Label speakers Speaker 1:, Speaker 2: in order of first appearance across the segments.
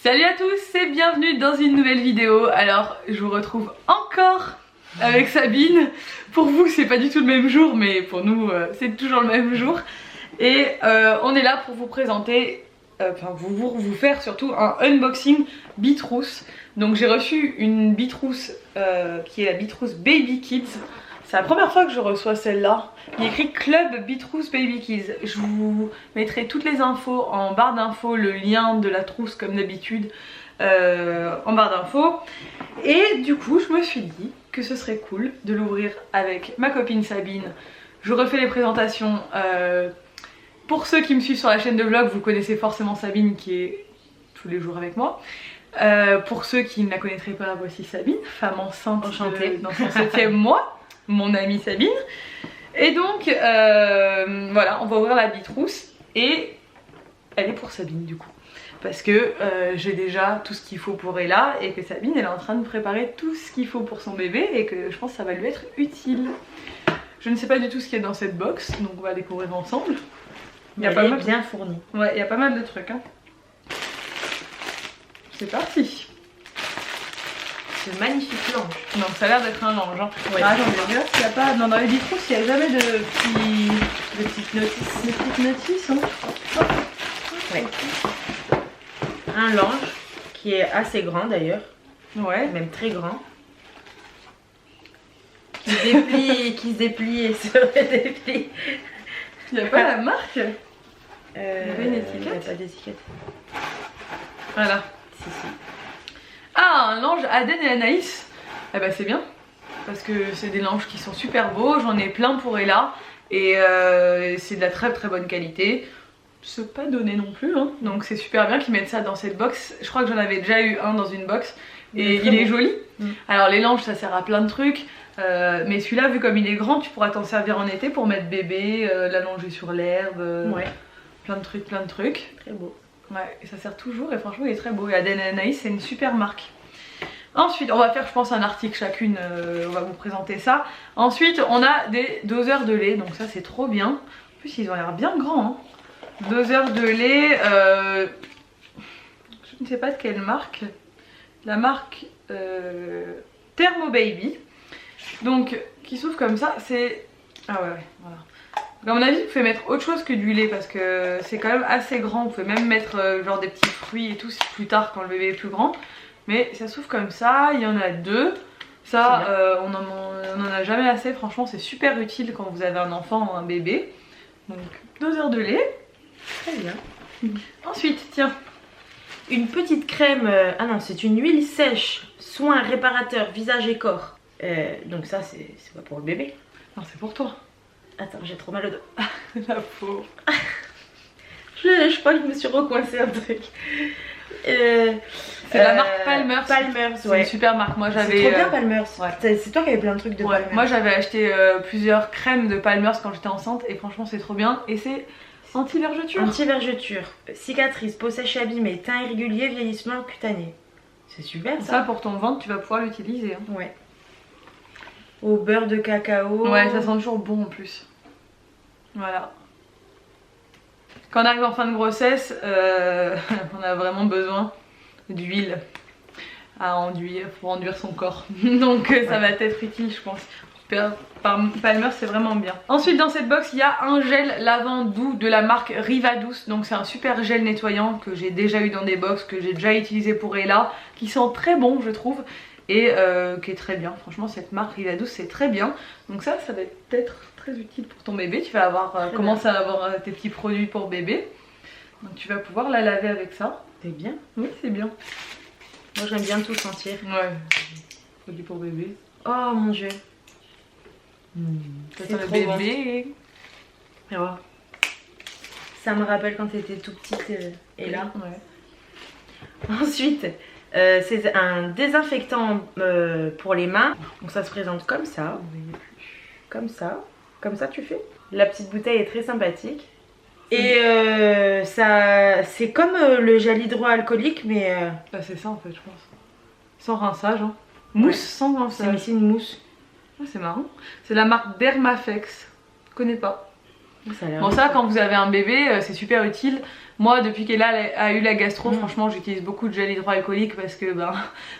Speaker 1: Salut à tous et bienvenue dans une nouvelle vidéo. Alors je vous retrouve encore avec Sabine. Pour vous c'est pas du tout le même jour, mais pour nous c'est toujours le même jour. Et on est là pour vous présenter, vous faire surtout un unboxing Bitrousse. Donc j'ai reçu une Bitrousse qui est la Bitrousse Baby Kids. C'est la première fois que je reçois celle-là. Il y a écrit Club Bitrousse Baby Kids. Je vous mettrai toutes les infos en barre d'infos, le lien de la trousse comme d'habitude en barre d'infos. Et du coup je me suis dit que ce serait cool de l'ouvrir avec ma copine Sabine. Je refais les présentations. Pour ceux qui me suivent sur la chaîne de vlog, vous connaissez forcément Sabine qui est tous les jours avec moi. Pour ceux qui ne la connaîtraient pas, voici Sabine, femme enceinte dans son 7e mois. Mon amie Sabine. Et donc voilà, on va ouvrir la Bitrousse et elle est pour Sabine du coup, parce que j'ai déjà tout ce qu'il faut pour Ella et que Sabine elle est en train de préparer tout ce qu'il faut pour son bébé et que je pense que ça va lui être utile. Je ne sais pas du tout ce qu'il y a dans cette box, donc on va découvrir ensemble.
Speaker 2: Il y a pas mal bien fourni.
Speaker 1: Ouais, il y a pas mal de trucs hein. C'est parti.
Speaker 2: Ce magnifique linge.
Speaker 1: Donc ça a l'air d'être un linge hein.
Speaker 2: Ouais.
Speaker 1: Ah, attendez, regarde s'il n'y a pas... Non, dans les Bitrousse il n'y a jamais de petites notices.
Speaker 2: Des petites notices hein. Ouais. Un linge qui est assez grand d'ailleurs.
Speaker 1: Ouais.
Speaker 2: Même très grand. Qui se déplie et se redéplie.
Speaker 1: Il n'y a pas la marque?
Speaker 2: Il
Speaker 1: y a une étiquette.
Speaker 2: Il n'y a pas d'étiquette.
Speaker 1: Voilà.
Speaker 2: Si.
Speaker 1: Ah, un linge Aden et Anaïs. Eh ben c'est bien, parce que c'est des linges qui sont super beaux, j'en ai plein pour Ella. Et c'est de la très très bonne qualité. C'est pas donné non plus hein. Donc c'est super bien qu'ils mettent ça dans cette box. Je crois que j'en avais déjà eu un dans une box. Et il est joli. Alors les linges ça sert à plein de trucs. Mais celui-là vu comme il est grand, tu pourras t'en servir en été pour mettre bébé, l'allonger sur l'herbe.
Speaker 2: Ouais.
Speaker 1: Plein de trucs.
Speaker 2: Très beau.
Speaker 1: Ouais, et ça sert toujours et franchement il est très beau. Et Aden et Anaïs c'est une super marque. Ensuite on va faire je pense un article chacune, on va vous présenter ça. Ensuite on a des doseurs de lait, donc ça c'est trop bien. En plus ils ont l'air bien grands hein. Doseurs de lait, je ne sais pas de quelle marque. La marque Thermo Baby. Donc qui s'ouvre comme ça, c'est... Ah ouais, voilà. Donc à mon avis vous pouvez mettre autre chose que du lait parce que c'est quand même assez grand. Vous pouvez même mettre genre des petits fruits et tout plus tard quand le bébé est plus grand. Mais ça s'ouvre comme ça, il y en a deux. Ça on en a jamais assez, franchement c'est super utile quand vous avez un enfant ou un bébé. Donc doseur de lait.
Speaker 2: Très bien.
Speaker 1: Ensuite tiens,
Speaker 2: une petite crème, ah non c'est une huile sèche, soin réparateur visage et corps. Donc ça c'est pas pour le bébé.
Speaker 1: Non c'est pour toi.
Speaker 2: Attends j'ai trop mal au dos.
Speaker 1: La pauvre.
Speaker 2: Je crois que je me suis recoincé un truc.
Speaker 1: C'est la marque Palmer's.
Speaker 2: Palmer's,
Speaker 1: C'est
Speaker 2: ouais.
Speaker 1: une super marque. Moi j'avais.
Speaker 2: C'est trop bien Palmer's.
Speaker 1: Ouais.
Speaker 2: C'est toi qui avais plein de trucs de Palmer's.
Speaker 1: Moi j'avais acheté plusieurs crèmes de Palmer's quand j'étais enceinte et franchement c'est trop bien. Et c'est anti-vergeture.
Speaker 2: Anti-vergeture, cicatrice, peau sèche abîmée, teint irrégulier, vieillissement cutané. C'est super ça.
Speaker 1: Ça pour ton ventre tu vas pouvoir l'utiliser. Hein.
Speaker 2: Ouais. Au beurre de cacao.
Speaker 1: Ouais ça sent toujours bon en plus. Voilà. Quand on arrive en fin de grossesse, on a vraiment besoin d'huile à enduire pour enduire son corps. Donc ça va être utile je pense. Palmer's c'est vraiment bien. Ensuite dans cette box il y a un gel lavant doux de la marque Riva Douce. Donc c'est un super gel nettoyant que j'ai déjà eu dans des box, que j'ai déjà utilisé pour Ella, qui sent très bon je trouve. Et qui est très bien, franchement cette marque Riva Douce c'est très bien. Donc ça va être très utile pour ton bébé. Tu vas avoir commencé à avoir tes petits produits pour bébé. Donc tu vas pouvoir la laver avec ça.
Speaker 2: C'est bien.
Speaker 1: Oui c'est bien.
Speaker 2: Moi j'aime bien tout sentir.
Speaker 1: Ouais. Produit pour bébé.
Speaker 2: Oh mon dieu.
Speaker 1: Ça
Speaker 2: C'est
Speaker 1: sent le
Speaker 2: trop
Speaker 1: bébé.
Speaker 2: Bon. Oh. Ça me rappelle quand t'étais tout petite et là.
Speaker 1: Ouais.
Speaker 2: Ensuite, c'est un désinfectant pour les mains. Donc ça se présente comme ça. Comme ça. Comme ça tu fais. La petite bouteille est très sympathique. Et ça, c'est comme le gel hydroalcoolique mais...
Speaker 1: Bah c'est ça en fait je pense. Sans rinçage hein. Mousse sans rinçage.
Speaker 2: C'est ici une mousse.
Speaker 1: Ah, c'est marrant. C'est la marque Dermafex. Je connais pas.
Speaker 2: Ça a l'air
Speaker 1: Bon ça quand vous avez un bébé c'est super utile. Moi depuis qu'elle a eu la gastro, franchement j'utilise beaucoup de gel hydroalcoolique parce que ben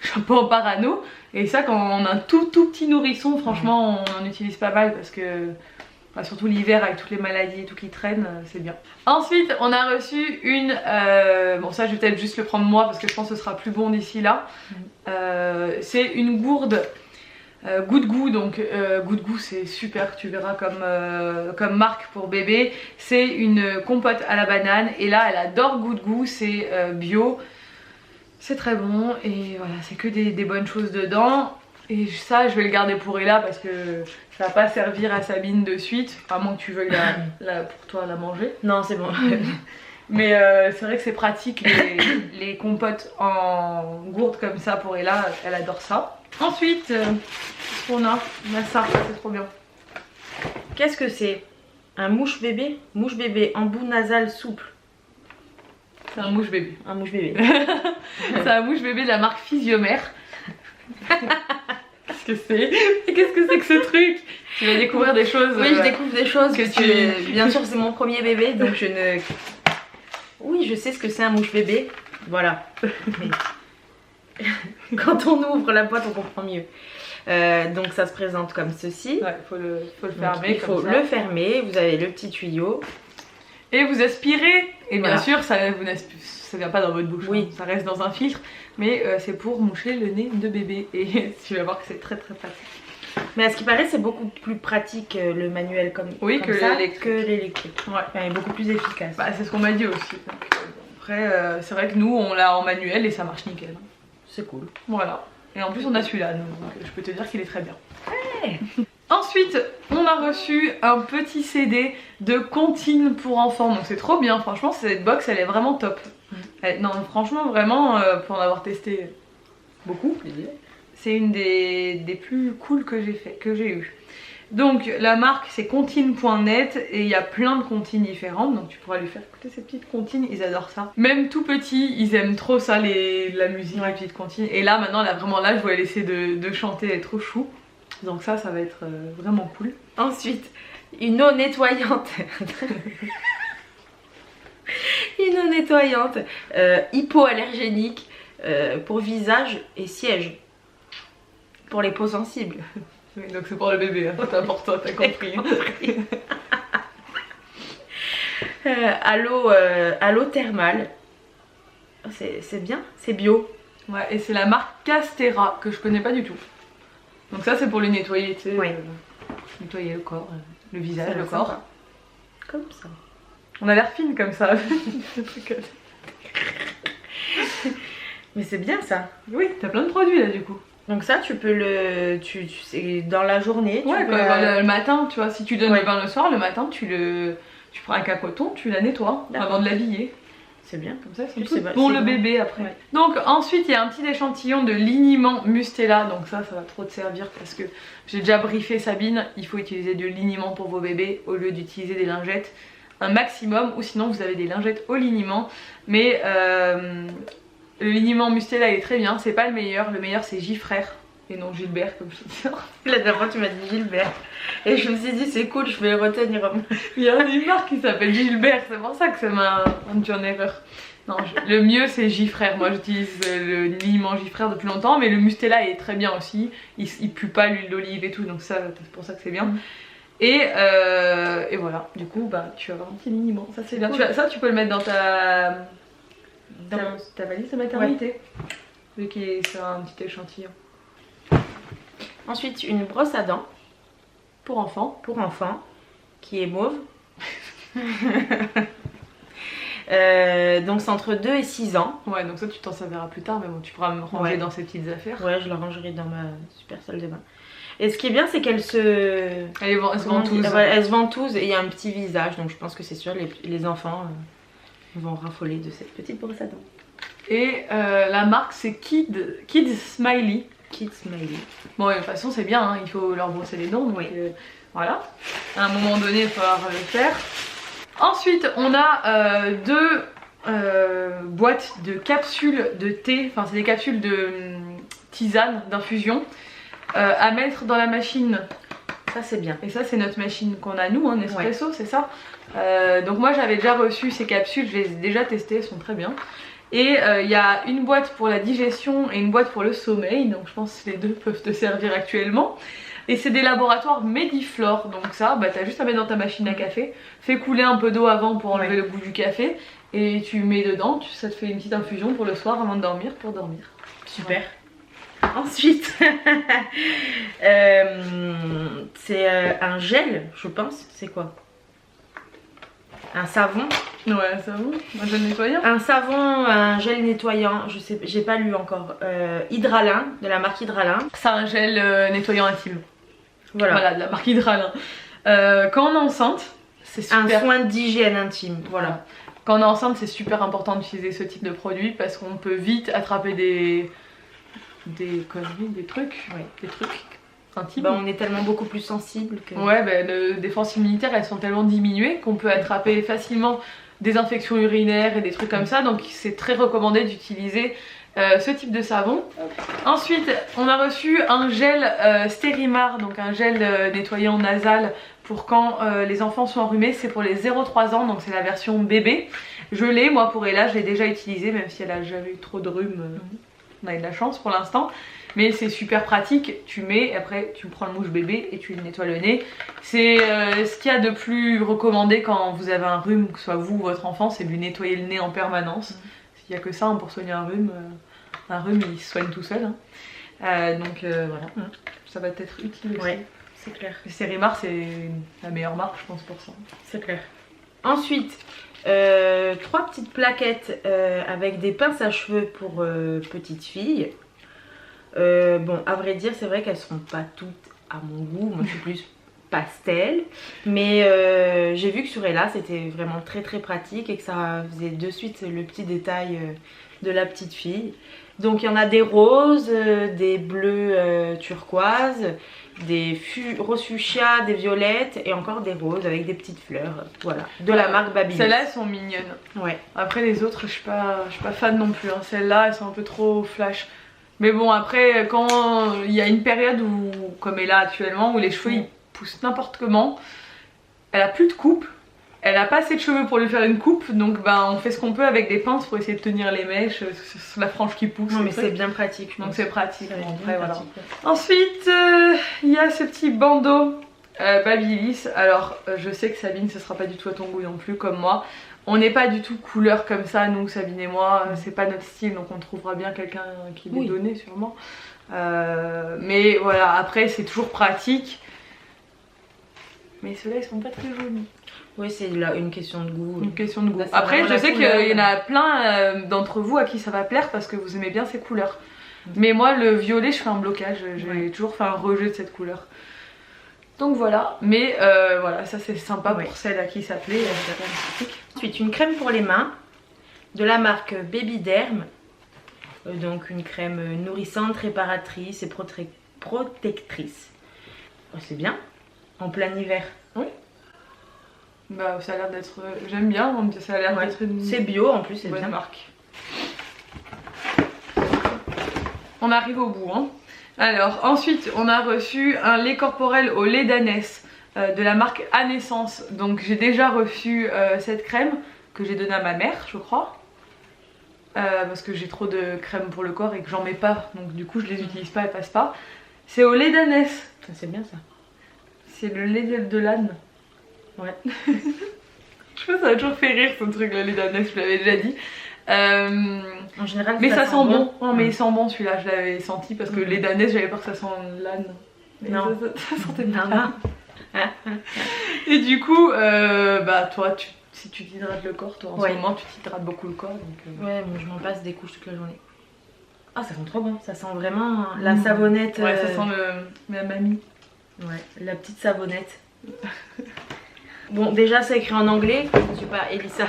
Speaker 1: je suis un peu en parano. Et ça quand on a un tout petit nourrisson, franchement on en utilise pas mal parce que bah, surtout l'hiver avec toutes les maladies et tout qui traînent, c'est bien. Ensuite on a reçu une, bon ça je vais peut-être juste le prendre moi parce que je pense que ce sera plus bon d'ici là. C'est une gourde Good Goo, donc Good Goo c'est super, tu verras comme marque pour bébé. C'est une compote à la banane et là elle adore Good Goo, c'est bio, c'est très bon et voilà, c'est que des bonnes choses dedans. Et ça je vais le garder pour Ella parce que ça va pas servir à Sabine de suite, à moins que tu veuilles pour toi la manger.
Speaker 2: Non c'est bon.
Speaker 1: Mais c'est vrai que c'est pratique les compotes en gourde comme ça pour Ella, elle adore ça. Ensuite, qu'est-ce qu'on a? Ça, c'est trop bien.
Speaker 2: Qu'est-ce que c'est? Un mouche bébé? Mouche bébé, embout nasal souple.
Speaker 1: C'est un mouche bébé.
Speaker 2: Un mouche bébé.
Speaker 1: C'est un mouche bébé de la marque Physiomère. Qu'est-ce que c'est? Qu'est-ce que c'est que ce truc? Tu vas découvrir des choses.
Speaker 2: Oui, je découvre des choses que bien sûr c'est mon premier bébé, donc je ne... Oui, je sais ce que c'est un mouche bébé. Voilà. Mais... Quand on ouvre la boîte, on comprend mieux. Donc ça se présente comme ceci.
Speaker 1: Ouais, faut le fermer.
Speaker 2: Il faut le fermer. Vous avez le petit tuyau.
Speaker 1: Et vous aspirez. Et bien
Speaker 2: voilà.
Speaker 1: sûr, ça vient pas dans votre bouche.
Speaker 2: Oui.
Speaker 1: Hein, ça reste dans un filtre. Mais c'est pour moucher le nez de bébé. Et tu vas voir que c'est très pratique.
Speaker 2: Mais à ce qui paraît, c'est beaucoup plus pratique le manuel comme ça que l'électrique.
Speaker 1: Ouais.
Speaker 2: Enfin, il est beaucoup plus efficace.
Speaker 1: Bah, c'est ce qu'on m'a dit aussi. Donc, après, c'est vrai que nous, on l'a en manuel et ça marche nickel.
Speaker 2: C'est cool.
Speaker 1: Voilà. Et en plus on a celui-là, donc je peux te dire qu'il est très bien.
Speaker 2: Ouais.
Speaker 1: Ensuite, on a reçu un petit CD de comptines pour enfants. Donc c'est trop bien, franchement cette box elle est vraiment top. Non franchement vraiment, pour en avoir testé beaucoup, c'est une des plus cool que j'ai eu. Donc la marque c'est comptines.net et il y a plein de comptines différentes, donc tu pourras lui faire écouter ces petites comptines, ils adorent ça. Même tout petits, ils aiment trop ça, la musique, les petites comptines. Et là maintenant elle a vraiment l'âge où elle essaie de chanter, elle est trop chou. Donc ça va être vraiment cool.
Speaker 2: Ensuite, une eau nettoyante. Une eau nettoyante hypoallergénique pour visage et siège. Pour les peaux sensibles.
Speaker 1: Oui, donc c'est pour le bébé, hein. C'est important, t'as compris.
Speaker 2: À l'eau thermale. C'est bien, c'est bio.
Speaker 1: Ouais, et c'est la marque Castera que je connais pas du tout. Donc ça c'est pour les nettoyer, tu sais.
Speaker 2: Oui.
Speaker 1: Nettoyer le corps, le visage, le corps.
Speaker 2: Sympa. Comme ça.
Speaker 1: On a l'air fine comme ça.
Speaker 2: Mais c'est bien ça.
Speaker 1: Oui, t'as plein de produits là du coup.
Speaker 2: Donc ça tu peux c'est dans la journée.
Speaker 1: Ouais,
Speaker 2: tu peux,
Speaker 1: le matin, tu vois, si tu donnes
Speaker 2: ouais.
Speaker 1: le bain le soir, le matin tu prends un cacoton, tu la nettoies avant de l'habiller.
Speaker 2: C'est bien.
Speaker 1: Comme ça, c'est bon le bébé après. Ouais. Donc ensuite il y a un petit échantillon de liniment Mustela. Donc ça va trop te servir parce que j'ai déjà briefé Sabine. Il faut utiliser du liniment pour vos bébés au lieu d'utiliser des lingettes. Un maximum, ou sinon vous avez des lingettes au liniment. Mais le liniment Mustela il est très bien, c'est pas le meilleur c'est Gifrère et non Gilbert comme je te dis.
Speaker 2: La dernière fois tu m'as dit Gilbert et je me suis dit c'est cool, je vais le retenir.
Speaker 1: Il y a une marque qui s'appelle Gilbert, c'est pour ça que ça m'a induit en erreur. Non, le mieux c'est Gifrère, moi j'utilise le liniment Gifrère depuis longtemps, mais le Mustela est très bien aussi, il pue pas l'huile d'olive et tout, donc ça c'est pour ça que c'est bien. Et voilà, du coup bah tu vas avoir un petit liniment, ça c'est bien. Ça tu peux le mettre dans ta valise de maternité, ouais. Vu qu'il est sur un petit échantillon.
Speaker 2: Ensuite une brosse à dents
Speaker 1: pour enfants
Speaker 2: qui est mauve. Donc c'est entre 2 et 6 ans.
Speaker 1: Ouais, donc ça tu t'en serviras plus tard, mais bon tu pourras me ranger dans ces petites affaires.
Speaker 2: Ouais, je la rangerai dans ma super salle de bain. Et ce qui est bien c'est qu'elle se...
Speaker 1: Elle se ventouse.
Speaker 2: Elle se ventouse et il y a un petit visage, donc je pense que c'est sûr les enfants vont raffoler de cette petite brosse à dents. Et
Speaker 1: la marque c'est Kids Smiley.
Speaker 2: Kids Smiley.
Speaker 1: Bon, de toute façon c'est bien, hein, il faut leur brosser les dents, donc voilà. À un moment donné il va falloir le faire. Ensuite on a deux boîtes de capsules de thé, enfin c'est des capsules de tisane, d'infusion, à mettre dans la machine
Speaker 2: Ça c'est bien.
Speaker 1: Et ça c'est notre machine qu'on a nous, Nespresso, c'est ça. Donc moi j'avais déjà reçu ces capsules, je les ai déjà testées, elles sont très bien. Et il y a une boîte pour la digestion et une boîte pour le sommeil, donc je pense que les deux peuvent te servir actuellement. Et c'est des laboratoires Mediflore, donc ça t'as juste à mettre dans ta machine à café, fais couler un peu d'eau avant pour enlever le goût du café et tu mets dedans, ça te fait une petite infusion pour le soir avant de dormir, pour dormir.
Speaker 2: Super. Ensuite, c'est un gel, je pense. C'est quoi? Un savon.
Speaker 1: Ouais, un savon. Un gel nettoyant.
Speaker 2: Un savon, un gel nettoyant. Je sais, j'ai pas lu encore. Hydralin, de la marque Hydralin.
Speaker 1: C'est un gel nettoyant intime. Voilà, de la marque Hydralin. Quand on est enceinte, c'est super.
Speaker 2: Un soin d'hygiène intime. Voilà.
Speaker 1: Quand on est enceinte, c'est super important d'utiliser ce type de produit parce qu'on peut vite attraper des conneries, des trucs intimes.
Speaker 2: On est tellement beaucoup plus sensible que...
Speaker 1: Ouais, les défenses immunitaires elles sont tellement diminuées qu'on peut attraper facilement des infections urinaires et des trucs comme ça, donc c'est très recommandé d'utiliser ce type de savon. Ensuite on a reçu un gel Stérimar, donc un gel nettoyant nasal pour quand les enfants sont enrhumés, c'est pour les 0-3 ans, donc c'est la version bébé. Je l'ai, moi pour Ella, je l'ai déjà utilisé, même si elle a jamais eu trop de rhume, on a eu de la chance pour l'instant. Mais c'est super pratique, tu mets, après tu prends le mouche bébé et tu nettoies le nez. C'est ce qu'il y a de plus recommandé quand vous avez un rhume, que ce soit vous ou votre enfant, c'est de lui nettoyer le nez en permanence. Il n'y a que ça pour soigner un rhume il se soigne tout seul. Donc voilà, ça va être utile aussi.
Speaker 2: Ouais, c'est clair.
Speaker 1: Stérimar c'est la meilleure marque je pense pour ça.
Speaker 2: C'est clair. Ensuite, 3 petites plaquettes avec des pinces à cheveux pour petites filles. Bon, à vrai dire, c'est vrai qu'elles sont pas toutes à mon goût. Moi, je suis plus pastel. Mais j'ai vu que sur Ella, c'était vraiment très très pratique et que ça faisait de suite le petit détail de la petite fille. Donc, il y en a des roses, des bleus turquoise, des roses fuchsia, des violettes et encore des roses avec des petites fleurs. Voilà, de la marque Babyliss.
Speaker 1: Celles-là, elles sont mignonnes. Ouais. Après, les autres, je suis pas fan non plus. Celles-là, elles sont un peu trop flash. Mais bon, après, quand il y a une période où, comme elle est là actuellement, où les cheveux ils poussent n'importe comment, elle a plus de coupe, elle a pas assez de cheveux pour lui faire une coupe, donc on fait ce qu'on peut avec des pinces pour essayer de tenir les mèches, la frange qui pousse.
Speaker 2: Non mais c'est bien pratique.
Speaker 1: Donc c'est pratique. Bon, après, voilà. Ensuite, il y a ce petit bandeau Babyliss. Alors, je sais que Sabine, ce sera pas du tout à ton goût non plus, comme moi. On n'est pas du tout couleur comme ça, nous, Sabine et moi, c'est pas notre style, donc on trouvera bien quelqu'un qui l'ait donné sûrement. Mais voilà, après c'est toujours pratique. Mais ceux-là ils sont pas très jolis.
Speaker 2: Oui, c'est une question de goût.
Speaker 1: Une question de goût. Après, je sais qu'il y en a plein d'entre vous à qui ça va plaire parce que vous aimez bien ces couleurs. Mais moi, le violet, je fais un blocage, j'ai toujours fait un rejet de cette couleur. Donc voilà, mais voilà, ça c'est sympa pour celle à qui ça plaît.
Speaker 2: Ensuite, une crème pour les mains de la marque Baby Derm. Donc une crème nourrissante, réparatrice et protectrice. Oh, c'est bien, en plein hiver.
Speaker 1: Oui. Bah ça a l'air d'être... J'aime bien, ça a l'air d'être une...
Speaker 2: C'est bio en plus, c'est bien.
Speaker 1: Marque. On arrive au bout, hein. Alors ensuite on a reçu un lait corporel au lait d'ânesse de la marque Anessence. Donc j'ai déjà reçu cette crème que j'ai donnée à ma mère je crois, parce que j'ai trop de crème pour le corps et que j'en mets pas, donc du coup je les utilise pas, elles passent pas. C'est au lait d'ânesse.
Speaker 2: C'est bien ça.
Speaker 1: C'est le lait de l'âne. Ouais. Je pense que ça m'a toujours fait rire ce truc, le lait d'ânesse, je l'avais déjà dit.
Speaker 2: En général,
Speaker 1: mais ça sent bon. Non, mais il sent bon celui-là, je l'avais senti parce que les d'ânesse, j'avais peur que ça sent l'âne.
Speaker 2: Non,
Speaker 1: ça sentait bien. Et du coup, bah toi, si tu t'hydrates le corps, toi en ce moment, tu t'hydrates beaucoup le corps. Donc,
Speaker 2: ouais, moi je m'en passe des couches toute la journée. Ah, ça sent trop bon, ça sent vraiment la savonnette.
Speaker 1: Ouais, ça sent la mamie.
Speaker 2: Ouais, la petite savonnette. Bon, déjà c'est écrit en anglais, je ne suis pas Elissa,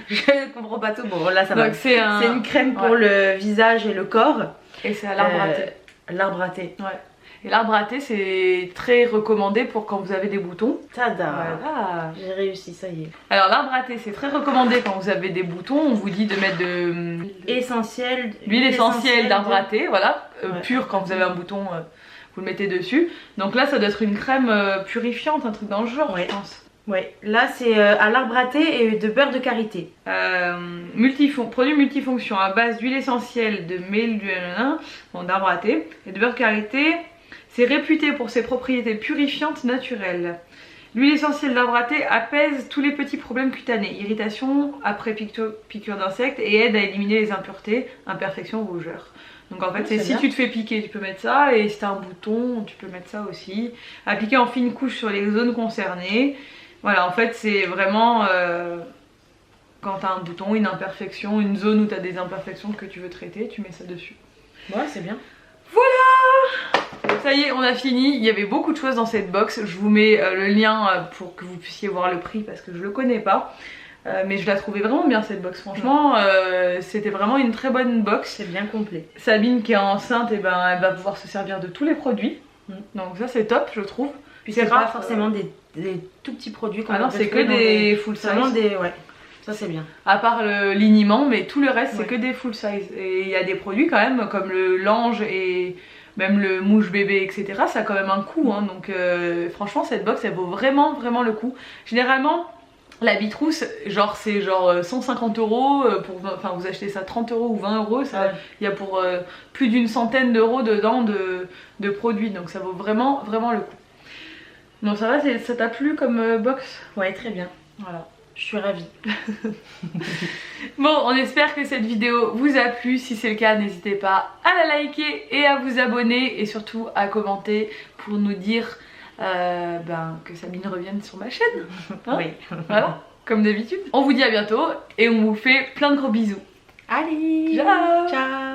Speaker 2: je comprends pas tout. Bon, là ça va. C'est une crème pour le visage et le corps.
Speaker 1: Et c'est à l'arbre à thé.
Speaker 2: L'arbre à thé.
Speaker 1: Ouais. Et l'arbre à thé c'est très recommandé pour quand vous avez des boutons.
Speaker 2: Tada, voilà. J'ai réussi, ça y est.
Speaker 1: Alors l'arbre à thé c'est très recommandé quand vous avez des boutons. On vous dit de mettre de...
Speaker 2: Essentiel.
Speaker 1: L'huile essentielle d'arbre à thé, voilà. Pure quand vous avez un bouton. vous le mettez dessus. Donc là ça doit être une crème purifiante, un truc dans le genre,
Speaker 2: Ouais.
Speaker 1: je pense.
Speaker 2: Ouais, là c'est à l'arbre à thé et de beurre de karité.
Speaker 1: Produit multifonction à base d'huile essentielle, de mel, d'arbre à thé et de beurre de karité. C'est réputé pour ses propriétés purifiantes naturelles. L'huile essentielle d'arbre à thé apaise tous les petits problèmes cutanés, irritation après piqûre d'insectes et aide à éliminer les impuretés, imperfections, rougeurs. Donc en fait, c'est si
Speaker 2: bien.
Speaker 1: tu te fais piquer, tu peux mettre ça, et si t'as un bouton, tu peux mettre ça aussi. Appliquer en fine couche sur les zones concernées. Voilà, en fait, c'est vraiment quand t'as un bouton, une imperfection, une zone où t'as des imperfections que tu veux traiter, tu mets ça dessus.
Speaker 2: Ouais, c'est bien.
Speaker 1: Voilà! Ça y est, on a fini. Il y avait beaucoup de choses dans cette box. Je vous mets le lien pour que vous puissiez voir le prix parce que je le connais pas. Mais je la trouvais vraiment bien cette box. Franchement, c'était vraiment une très bonne box.
Speaker 2: C'est bien complet.
Speaker 1: Sabine qui est enceinte, et ben, elle va pouvoir se servir de tous les produits. Donc ça c'est top, je trouve.
Speaker 2: Puis c'est pas forcément des tout petits produits qu'on
Speaker 1: Ah non,
Speaker 2: peut
Speaker 1: c'est que
Speaker 2: trouver dans
Speaker 1: des full size.
Speaker 2: Vraiment des, ouais. Ça c'est bien.
Speaker 1: À part le liniment, mais tout le reste c'est
Speaker 2: Ouais.
Speaker 1: que des full size. Et il y a des produits quand même comme le l'ange et même le mouche bébé, etc. Ça a quand même un coût. Hein, donc franchement cette box elle vaut vraiment vraiment le coup. Généralement la Bitrousse, genre c'est genre 150 €, enfin vous achetez ça 30 € ou 20 €, il
Speaker 2: Ouais.
Speaker 1: y a pour plus d'une centaine d'euros dedans de produits, donc ça vaut vraiment vraiment le coup. Bon ça va, ça t'a plu comme box?
Speaker 2: Ouais, très bien.
Speaker 1: Voilà.
Speaker 2: Je suis ravie.
Speaker 1: Bon, on espère que cette vidéo vous a plu. Si c'est le cas, n'hésitez pas à la liker et à vous abonner et surtout à commenter pour nous dire que Sabine revienne sur ma chaîne. Hein?
Speaker 2: Oui.
Speaker 1: Voilà, comme d'habitude. On vous dit à bientôt et on vous fait plein de gros bisous.
Speaker 2: Allez.
Speaker 1: Ciao.
Speaker 2: Ciao.